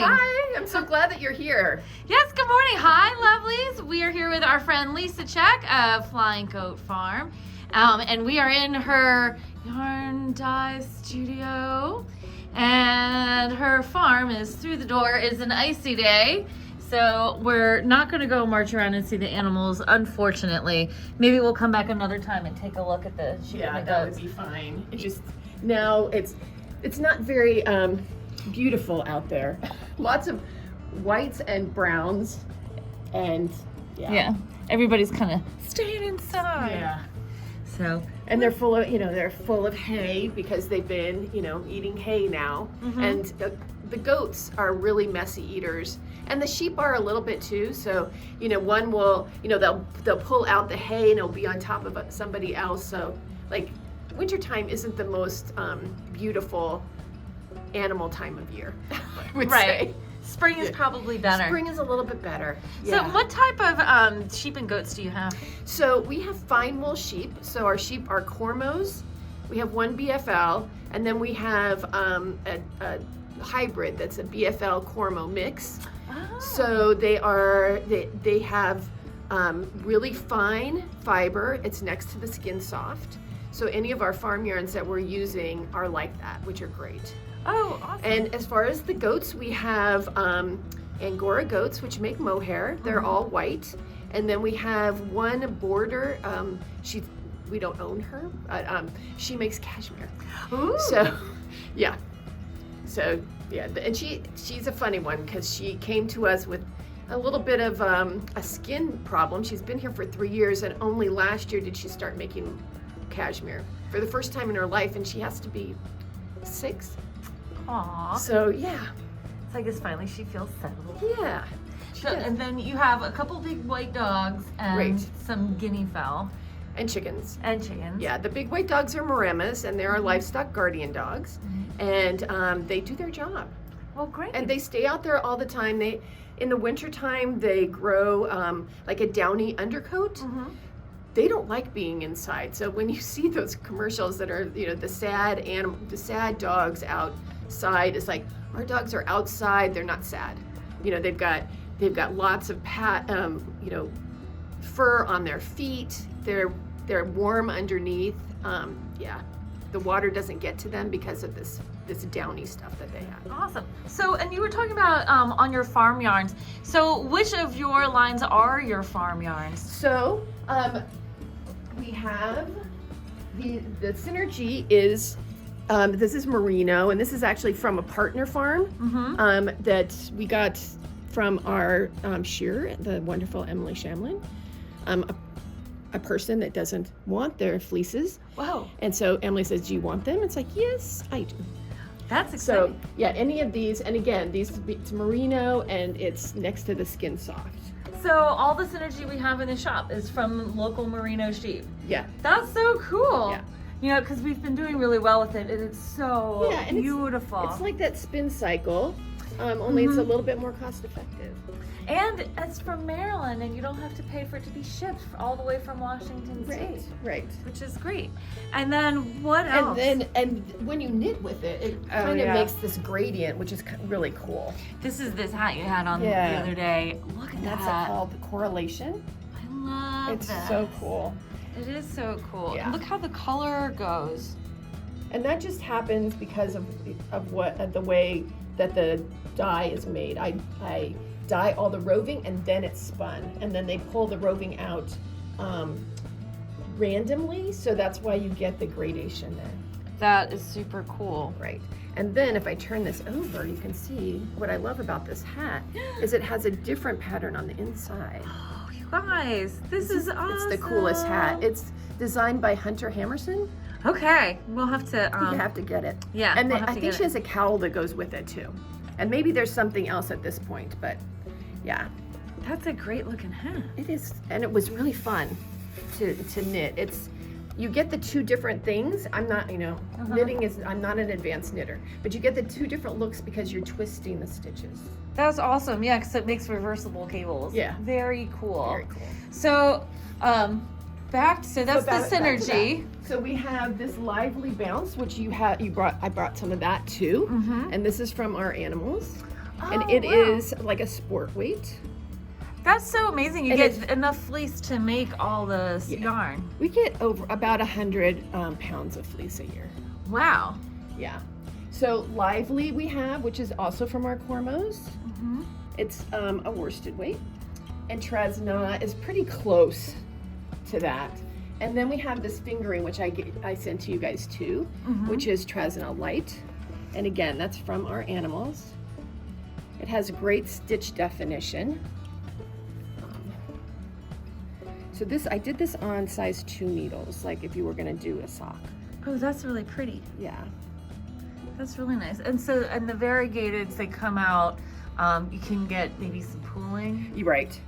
Hi, I'm so glad that you're here. Yes, good morning. Hi, lovelies. We are here with our friend Lisa Check of Flying Goat Fram. And we are in her yarn dye studio. And her farm is through the door. It's an icy day. So we're not going to go march around and see the animals, unfortunately. Maybe we'll come back another time and take a look at the sheep and the that goats. would be fine. It's just now it's not very beautiful out there. Lots of whites and browns, and Yeah, everybody's kind of staying inside. yeah. So, And they're full of hay because they've been eating hay now. And the goats are really messy eaters, and the sheep are a little bit too. So one will they'll pull out the hay and it'll be on top of somebody else. So like wintertime isn't the most beautiful animal time of year, I would say. Spring is probably better. Spring is a little bit better. So what type of sheep and goats do you have? So we have fine wool sheep. So our sheep are Cormos. We have one BFL, and then we have a hybrid that's a BFL Cormo mix. Oh. So they have really fine fiber. It's next to the skin soft. So any of our farm yarns that we're using are like that, which are great. Oh, awesome. And as far as the goats, we have Angora goats, which make mohair. They're all white. And then we have one border. We don't own her, but she makes cashmere. Ooh. So, yeah. So, yeah. And she's a funny one because she came to us with a little bit of a skin problem. She's been here for 3 years, and only last year did she start making cashmere for the first time in her life, and she has to be 6. Aww. So yeah, So I guess finally she feels settled. yeah. So, and then you have a couple big white dogs and Right. some guinea fowl And chickens. and chickens. Yeah, the big white dogs are Maramas, and they're our livestock guardian dogs, and they do their job. Well, great. And they stay out there all the time. In the wintertime, they grow like a downy undercoat. They don't like being inside. So when you see those commercials that are, the sad dogs outside, it's like our dogs are outside. They're not sad. They've got lots of fur on their feet. They're warm underneath. The water doesn't get to them because of this downy stuff that they have. Awesome. So, and you were talking about on your farm yarns. So, which of your lines are your farm yarns? So we have the Synergy is this is merino, and this is actually from a partner farm that we got from our shearer, the wonderful Emily Shamlin, a person that doesn't want their fleeces. Wow. And so Emily says, "Do you want them?" It's like, "Yes, I do." That's exciting. So yeah, any of these, and again, it's merino, and it's next to the skin soft. So all the synergy we have in the shop is from local merino sheep. Yeah. That's so cool. Yeah. Because we've been doing really well with it, and it's so and beautiful. It's like that spin cycle, only it's a little bit more cost effective. And it's from Maryland, and you don't have to pay for it to be shipped all the way from Washington State. Right. Which is great. And then what else? And when you knit with it, it kind of makes this gradient, which is really cool. This is this hat you had on the other day. Look at And that. that's called the correlation. I love It's this. so cool. It is so cool. Yeah. Look how the color goes. And that just happens because of the way that the dye is made. I dye all the roving, and then it's spun, and then they pull the roving out randomly, so that's why you get the gradation there. That is super cool. Right. And then if I turn this over, you can see what I love about this hat is it has a different pattern on the inside. Oh, you guys, this is awesome. It's the coolest hat. It's designed by Hunter Hammersen. Okay, we'll have to. You have to get it. Yeah, And we'll then have I to think get she it. has a cowl that goes with it too. And maybe there's something else at this point, but yeah. That's a great looking hat. It is, and it was really fun to knit. You get the two different things. I'm not, I'm not an advanced knitter, but you get the two different looks because you're twisting the stitches. That's awesome. Yeah, because it makes reversible cables. Yeah. Very cool. Very cool. So, that's the synergy. So we have this lively bounce, which I brought some of that too. Mm-hmm. And this is from our animals. and it wow. is like a sport weight. That's so amazing. You And get it's- enough fleece to make all this yarn. We get over about 100 pounds of fleece a year. Wow. Yeah. So Lively we have, which is also from our Cormos. Mm-hmm. It's a worsted weight, and Tresna is pretty close to that. And then we have this fingering, which I sent to you guys too, which is Tresna Light. And again, that's from our animals. It has great stitch definition. So I did this on size 2 needles, like if you were gonna do a sock. Oh, that's really pretty. Yeah. That's really nice. And so, and the variegateds, they come out, you can get maybe some pooling. You're right.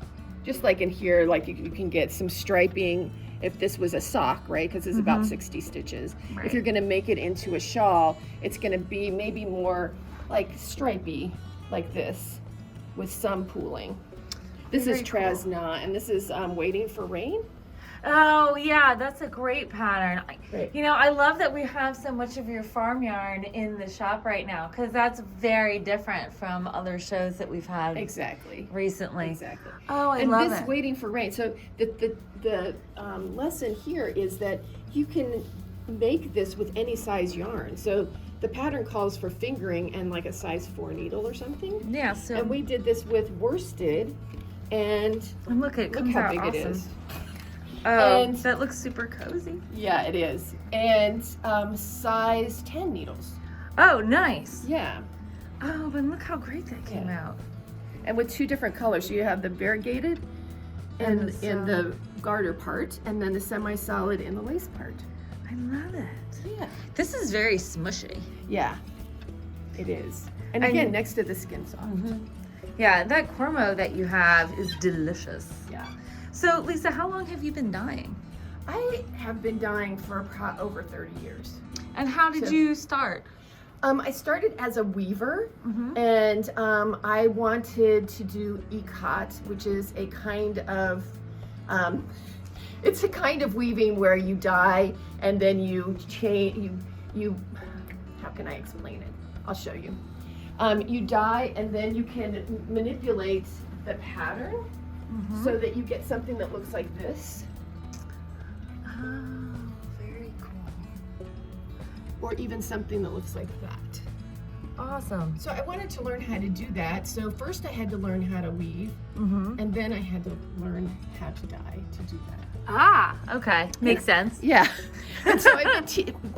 Just like in here, like you can get some striping if this was a sock, right? Because it's about 60 stitches. Right. If you're gonna make it into a shawl, it's gonna be maybe more like stripy, like this, with some pooling. This is Very cool. Tresna, and this is Waiting for Rain. Oh yeah, that's a great pattern. Great. You know, I love that we have so much of your farm yarn in the shop right now, because that's very different from other shows that we've had Exactly. recently. Exactly. Oh, I And love this it. Waiting for Rain. So the lesson here is that you can make this with any size yarn. So the pattern calls for fingering and like a size 4 needle or something. Yeah, so And we did this with worsted, and look, it look comes how out big awesome. it is. Oh, And- that looks super cozy. Yeah, it is. And size 10 needles. Oh, nice. Yeah. Oh, but look how great that came Yeah. out. And with 2 different colors. So you have the variegated And and the in the garter part, and then the semi-solid in the lace part. I love it. Yeah. This is very smushy. Yeah, it is. And And- again, next to the skin soft. Yeah, that cormo that you have is delicious. Yeah. So, Lisa, how long have you been dyeing? I have been dyeing for over 30 years. And how did So- you start? I started as a weaver, and I wanted to do ikat, which is a kind of, it's a kind of weaving where you dye and then you change, you, how can I explain it? I'll show you. You dye and then you can manipulate the pattern so that you get something that looks like this, Oh, very cool. or even something that looks like that. Awesome. So I wanted to learn how to do that. So first I had to learn how to weave, and then I had to learn how to dye to do that. Ah, okay. Makes sense. Yeah. And so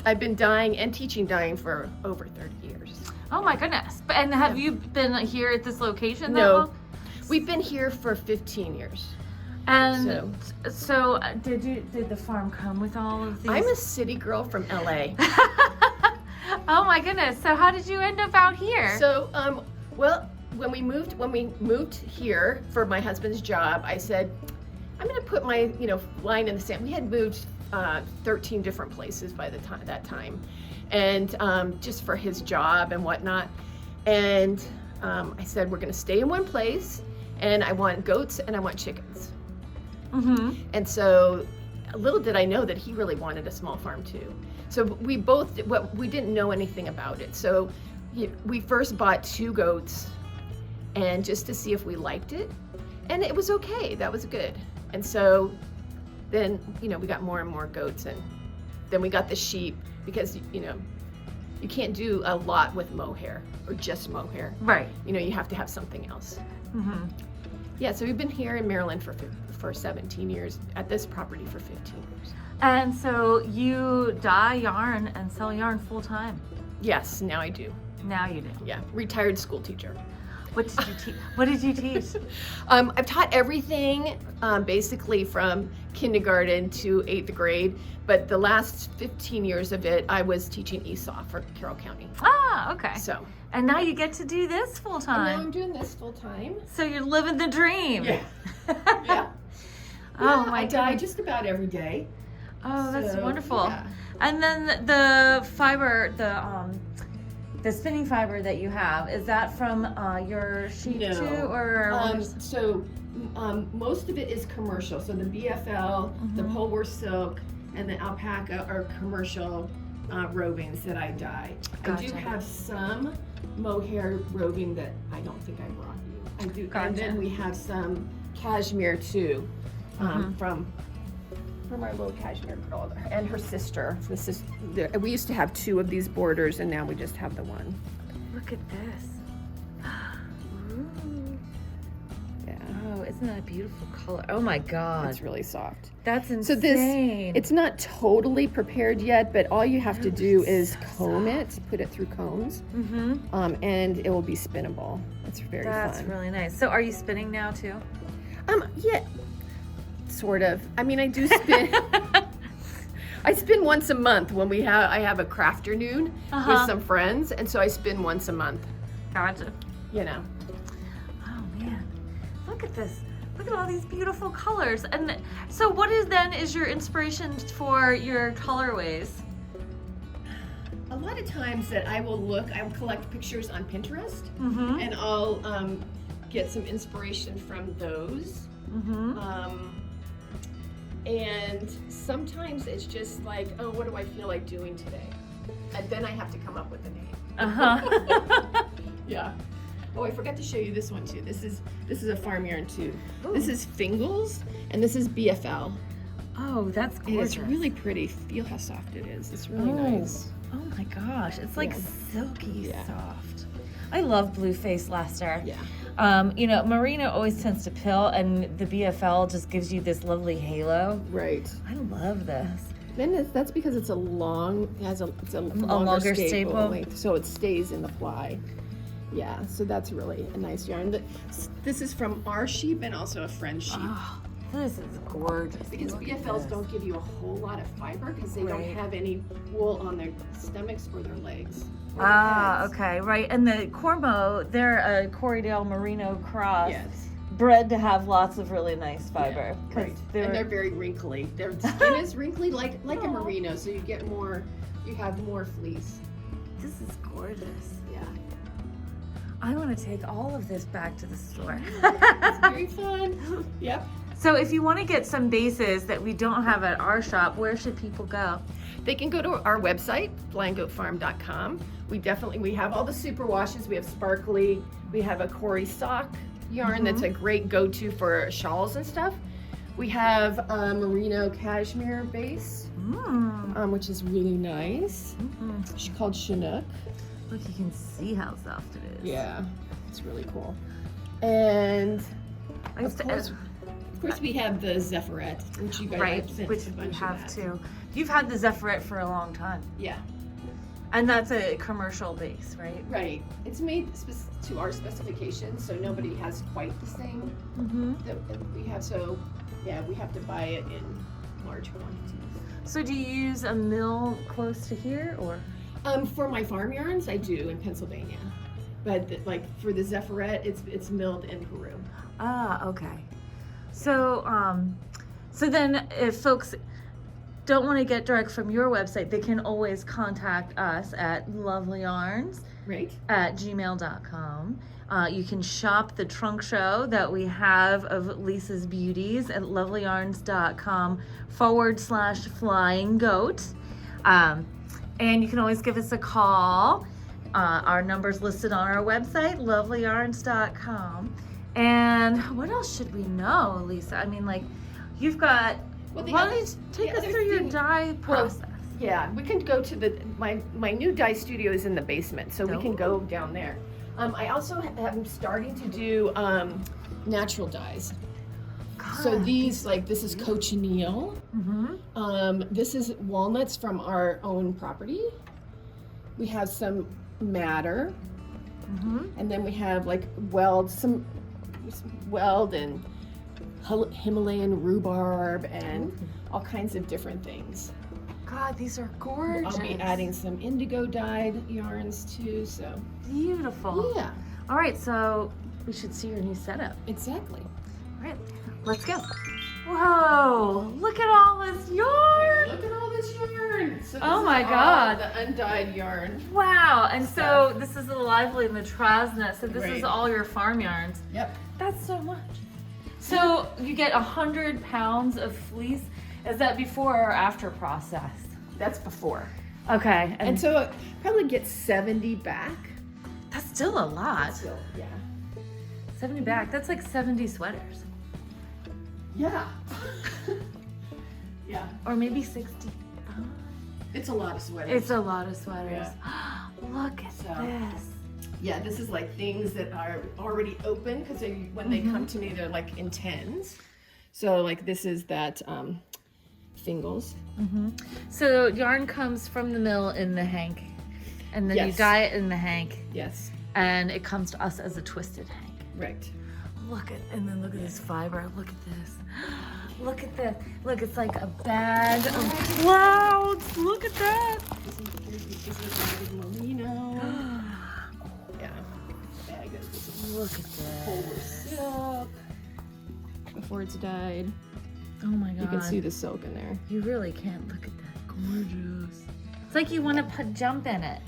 I've been dyeing and teaching dyeing for over 30 years. Oh my goodness. And have you been here at this location that No. long? We've been here for 15 years. And so did the farm come with all of these? I'm a city girl from LA. Oh my goodness. So how did you end up out here? So, well, when we moved here for my husband's job, I said, I'm going to put my, line in the sand. We had moved 13 different places by that time, and just for his job and whatnot. And I said, we're going to stay in one place, and I want goats and I want chickens. And so, little did I know that he really wanted a small farm too. So we didn't know anything about it. So we first bought 2 goats, and just to see if we liked it, and it was okay. That was good. And so then we got more and more goats, and then we got the sheep, because you can't do a lot with mohair or just mohair. Right. You have to have something else. Yeah, so we've been here in Maryland for 17 years, at this property for 15 years. And so you dye yarn and sell yarn full time. Yes, now I do. Now you do. Yeah, retired school teacher. What did you teach? What did you teach? I've taught everything, basically from kindergarten to 8th grade, but the last 15 years of it, I was teaching ESOL for Carroll County. Ah, okay. So, And now you get to do this full and now I'm time. doing this full time. So you're living the dream. Yeah. Yeah. Oh Yeah, my I dye goodness. just about every day. Oh, that's So, wonderful. yeah. And then the fiber, the spinning fiber that you have, is that from your sheep No. too, or? So most of it is commercial. So the BFL, the Polewurst silk, and the alpaca are commercial. rovings that I dye. Gotcha. I do have some mohair roving that I don't think I brought you. I do, Gotcha. and then we have some cashmere too, from our little cashmere girl and her sister. We used to have 2 of these borders, and now we just have the one. Look at this. Ooh. Yeah, Oh, isn't that a beautiful color? Oh my God. it's really soft. That's insane. So it's not totally prepared yet, but all you have to do is comb it, put it through combs, and it will be spinnable. It's very fun. That's really nice. So are you spinning now too? Yeah, sort of. I mean, I do spin. I spin once a month when I have a crafternoon with some friends, and so I spin once a month. Gotcha. You know. Oh man, look at this. Look at all these beautiful colors. And so what is your inspiration for your colorways? A lot of times that I will collect pictures on Pinterest, Mm-hmm. and I'll get some inspiration from those. Mm-hmm. And sometimes it's just like, oh, what do I feel like doing today? And then I have to come up with a name. Uh-huh. Yeah. Oh, I forgot to show you this one too. This is a farm yarn too. Ooh. This is Fingles, and this is BFL. Oh, that's And gorgeous. it's really pretty. Feel how soft it is. It's really nice. Oh my gosh, it's like Yeah. silky Yeah. soft. I love blue face Leicester. Yeah. Merino always tends to pill, and the BFL just gives you this lovely halo. Right. I love this. Then that's because it's a longer longer staple. length, so it stays in the fly. Yeah, so that's really a nice yarn. This is from our sheep and also a friend's sheep. Oh, this is gorgeous. Because Look at BFLs this. don't give you a whole lot of fiber because they don't Right. have any wool on their stomachs or their legs. or their Ah, heads. okay, right. And the Cormo, they're a Corriedale Merino cross, Yes. bred to have lots of really nice fiber. Yeah, 'cause right. they're- And they're very wrinkly. Their skin is wrinkly like a Aw. merino, so you have more fleece. This is gorgeous. Yeah. I want to take all of this back to the store. It's very fun. Yep. So if you want to get some bases that we don't have at our shop, where should people go? They can go to our website, flyinggoatfarm.com. We have all the super washes. We have sparkly. We have a Cory sock yarn that's a great go-to for shawls and stuff. We have a merino cashmere base, which is really nice. It's called Chinook. Look, you can see how soft it is. Yeah, it's really cool. And I used of course, we have the Zephyret, which you guys right, I've sent which a we bunch of have that. too. You've had the Zephyret for a long time. Yeah. And that's a commercial base, right? Right. It's made to our specifications, so nobody has quite the same that we have. So, yeah, we have to buy it in large quantities. So do you use a mill close to here, or? For my farm yarns, I do in Pennsylvania, but for the Zephyret, it's milled in Peru. Ah, okay. So, so then if folks don't want to get direct from your website, they can always contact us at Lovelyarns Right. at gmail.com. You can shop the trunk show that we have of Lisa's Beauties at lovelyarns.com/flying goat. And you can always give us a call. Our number's listed on our website, lovelyarns.com. And what else should we know, Lisa? I mean, like, you've got, take us through your dye process. Yeah, we can go to my new dye studio is in the basement, so we can go down there. I also am starting to do natural dyes. So these, this is cochineal. This is walnuts from our own property. We have some madder, and then we have some weld and Himalayan rhubarb and all kinds of different things. God, these are gorgeous. I'll be adding some indigo dyed yarns too, so. Beautiful. Yeah. All right, so we should see your new setup. Exactly. All right, let's go. Whoa, look at all this yarn. Look at all this yarn. So Oh this my is all God. the undyed yarn. Wow, and so this is the Lively and the Trasna, so this is Right. all your farm yarns. Yep. That's so much. So you get 100 pounds of fleece. Is that before or after process? That's before. Okay. And so I probably get 70 back. That's still a lot. Still, yeah. 70 back. That's like 70 sweaters. Yeah. Yeah. Or maybe 60. It's a lot of sweaters. It's a lot of sweaters. Yeah. Look at this. Yeah, this is like things that are already open because when they come to me, they're like in tens. So like this is that Fingles. So yarn comes from the mill in the hank, and then you Yes. dye it in the hank, Yes. and it comes to us as a twisted hank. Right. Look at this fiber. Look at this. Look at this. Look, it's like a bag of clouds. Look at that. This is merino. Yeah. Bag of Look at this. Polar silk. Before it's dyed. Oh my god. You can see the silk in there. You really can't. Look at that. Gorgeous. It's like you want to put jump in it.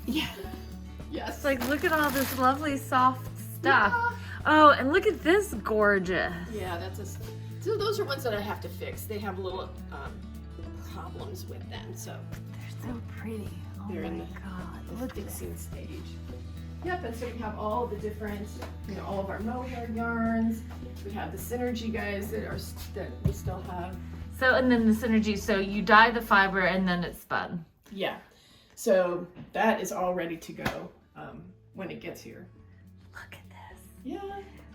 Yeah. Yes. It's like, look at all this lovely soft stuff. Yeah. Oh, and look at this gorgeous. Yeah, so those are ones that I have to fix. They have little problems with them, so They're so pretty. Oh they're my in god. the Look at fixing stage. Yep, and so we have all the different, all of our mohair yarns. We have the Synergy guys that we still have. So, and then the Synergy, so you dye the fiber and then it's spun. Yeah, so that is all ready to go when it gets here. Look at this. Yeah.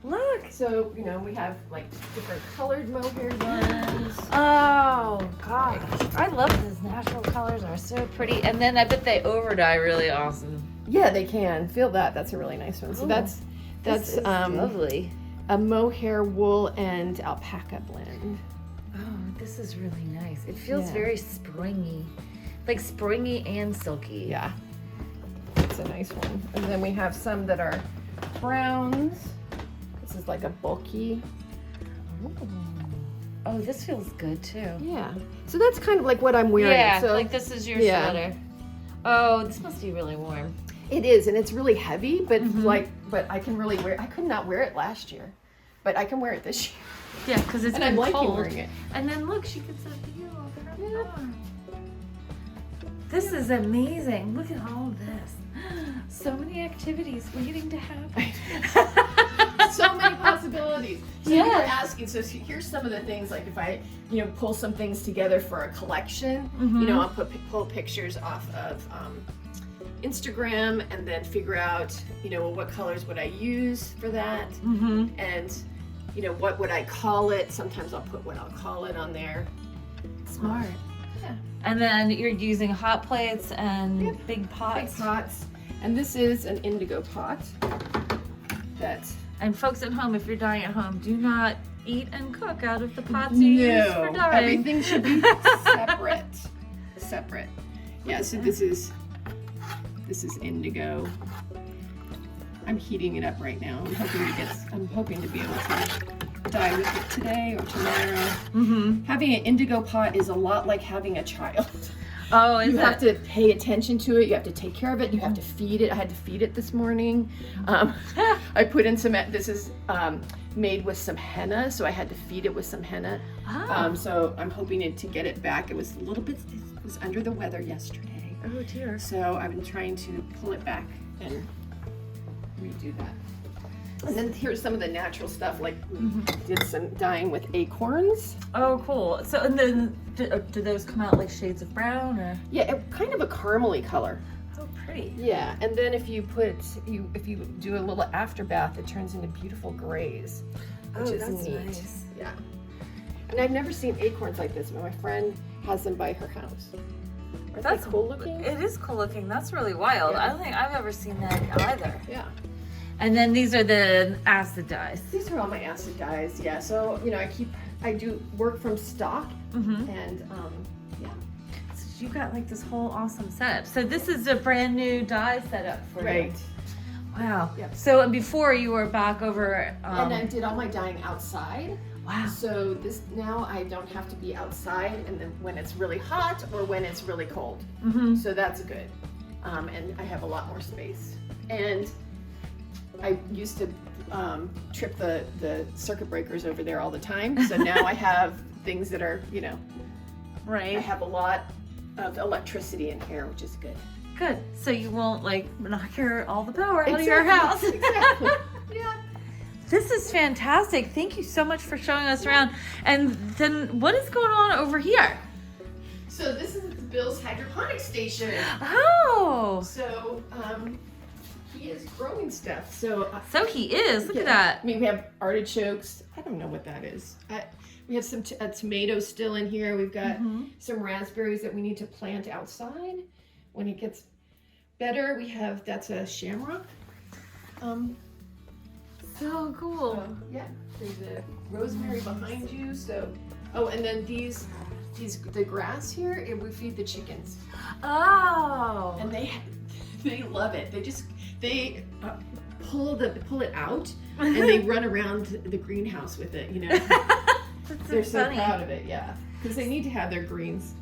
Look. So, we have like different colored mohair yarns. Oh god. I love these natural colors, are so pretty. And then I bet they over dye really awesome. Yeah, they can. Feel that. That's a really nice one. So Ooh, that's This is lovely. a mohair, wool, and alpaca blend. Oh, this is really nice. It feels Yeah. very springy. Like springy and silky. Yeah, it's a nice one. And then we have some that are browns. This is like a bulky. Ooh. Oh, this feels good too. Yeah. So that's kind of like what I'm wearing. Yeah, So like this is your yeah. sweater. Oh, this must be really warm. it is, and it's really heavy, but but I can really wear. I could not wear it last year, but I can wear it this year. Yeah, because it's And been I'm liking cold. wearing it. And then look, she could set the heel over her Yeah. arm. This is amazing. Look at all of this. So many activities waiting to happen. So many possibilities. So Yeah. you were asking, so here's some of the things, like if I, pull some things together for a collection, I'll pull pictures off of Instagram and then figure out, what colors would I use for that, and, what would I call it? Sometimes I'll put what I'll call it on there. Smart. Yeah. And then you're using hot plates and big pots. Big pots. And this is an indigo pot that And folks at home, if you're dyeing at home, do not eat and cook out of the pots you use for dyeing. Everything should be separate. Yeah, so this is indigo. I'm heating it up right now. I'm hoping to be able to dye with it today or tomorrow. Having an indigo pot is a lot like having a child. Oh, is You that? have to pay attention to it. You have to take care of it. You have to feed it. I had to feed it this morning. I put in some. This is made with some henna, so I had to feed it with some henna. So I'm hoping to get it back. It was a little bit. It was under the weather yesterday. Oh dear. So I've been trying to pull it back and redo that. And then here's some of the natural stuff, like we did some dyeing with acorns. Oh, cool. So, and then do those come out like shades of brown or? Yeah, kind of a caramely color. Oh, pretty. Yeah, and then if you do a little after bath, it turns into beautiful grays, which is neat. Nice. Yeah. And I've never seen acorns like this, but my friend has them by her house. Aren't That's they cool looking? It is cool looking. That's really wild. Yeah. I don't think I've ever seen that either. Yeah. And then these are the acid dyes. These are all my acid dyes. Yeah. So I do work from stock, and yeah. So you got like this whole awesome setup. So this is a brand new dye setup for you. Right. Wow. Yep. So before you were back over. And I did all my dyeing outside. Wow. So now I don't have to be outside, and then when it's really hot or when it's really cold. So that's good. And I have a lot more space. And I used to trip the circuit breakers over there all the time. So now I have things that are, I Right. have a lot of electricity in here, which is good. Good. So you won't like knock all the power out of your house. Exactly. Yeah. This is fantastic. Thank you so much for showing us around. And then what is going on over here? So this is Bill's hydroponics station. Oh. So he is growing stuff. So he is. Look at yeah. that. I mean, we have artichokes. I don't know what that is. We have some tomatoes still in here. We've got some raspberries that we need to plant outside when it gets better. That's a shamrock. So cool. So, yeah, there's a rosemary behind you. So, and then the grass here, we feed the chickens. Oh. And they love it. They pull it out and they run around the greenhouse with it. You know, they're so proud of it. Yeah, because they need to have their greens.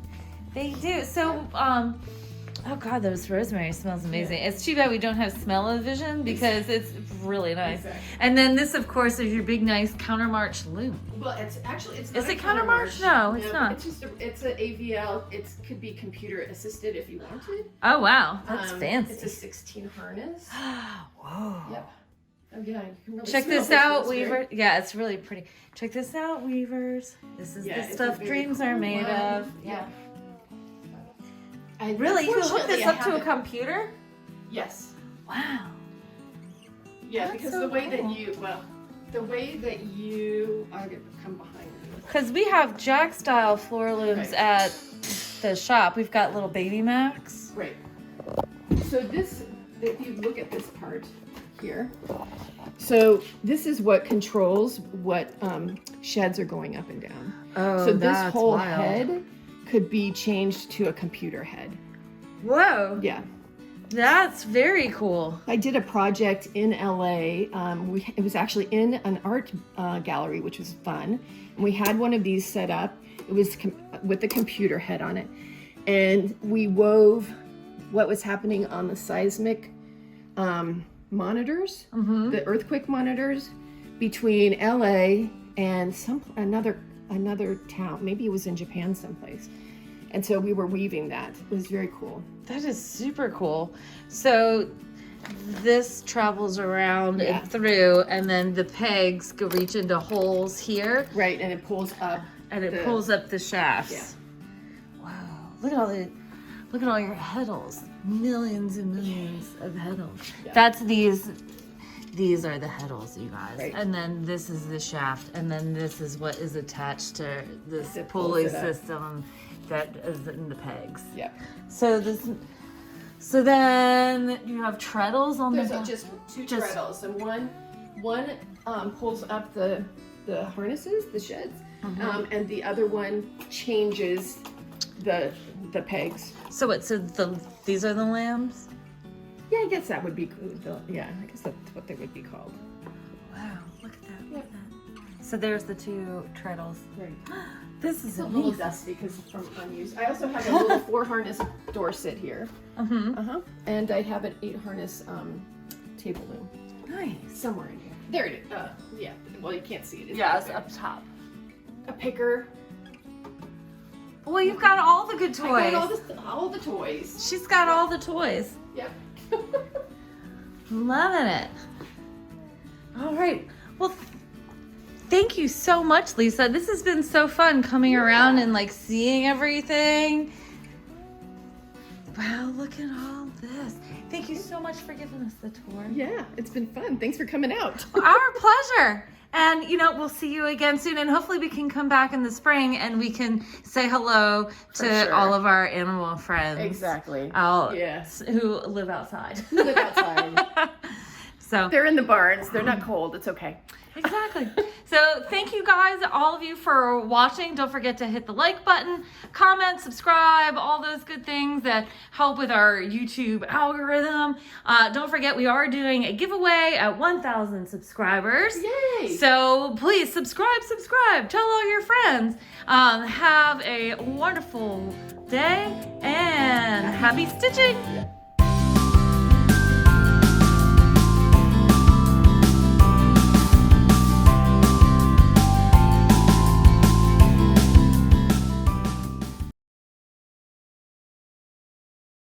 They do. So, oh God, those rosemary smells amazing. Yeah. It's too bad we don't have smell-o-vision because it's really nice. Exactly. And then this, of course, is your big, nice countermarch loom. Well, it's not Is it countermarch? No, it's not. It's an AVL. It could be computer assisted if you wanted. Oh wow, that's fancy. It's a 16 harness. Whoa. Yep. Oh yeah, you can really check this out, Weaver. Yeah, it's really pretty. Check this out, Weavers. This is the stuff dreams are made of. Yeah. Really? You can hook this up to a computer? Yes. Wow. Yeah, that's because so the way that you are going to come behind me. Because we have Jack style floor looms at the shop. We've got little baby Macs. Right. So if you look at this part here, so this is what controls what sheds are going up and down. Oh, so this whole head could be changed to a computer head. Whoa. Yeah. That's very cool. I did a project in LA. It was actually in an art gallery, which was fun. And we had one of these set up. It was with the computer head on it. And we wove what was happening on the seismic monitors, the earthquake monitors, between LA and another town. Maybe it was in Japan someplace. And so we were weaving that. It was very cool. That is super cool. So this travels around and through, and then the pegs go reach into holes here. Right, and it pulls up. And it pulls up the shafts. Yeah. Wow. Look at all your heddles. Millions and millions of heddles. Yeah. That's these are the heddles, you guys. Right. And then this is the shaft, and then this is what is attached to this pulley system that is in the pegs. Yeah. So then you have treadles on the There's just two treadles, and one pulls up the harnesses, the sheds, and the other one changes the pegs. So these are the lambs? Yeah, I guess that would be cool. Yeah, I guess that's what they would be called. Wow, look at that. Look at that. So there's the two treadles. Right. This is a little dusty because it's from unused. I also have a little 4 harness door sit here. And I have an 8 harness table loom. Nice. Somewhere in here. There it is. Yeah. Well, you can't see it. It's up top. A picker. Well, you've got all the good toys. I got all the toys. She's got all the toys. Yep. Loving it. All right. Well, thank you so much, Lisa. This has been so fun coming around and like seeing everything. Wow, look at all this. Thank you so much for giving us the tour. Yeah, it's been fun. Thanks for coming out. Our pleasure. And, we'll see you again soon. And hopefully we can come back in the spring and we can say hello to all of our animal friends. Exactly. Who live outside. So they're in the barns. They're not cold. It's okay. Exactly. So thank you guys, all of you, for watching. Don't forget to hit the like button, comment, subscribe, all those good things that help with our YouTube algorithm. Don't forget, we are doing a giveaway at 1,000 subscribers. Yay! So please subscribe. Tell all your friends. Have a wonderful day and happy stitching.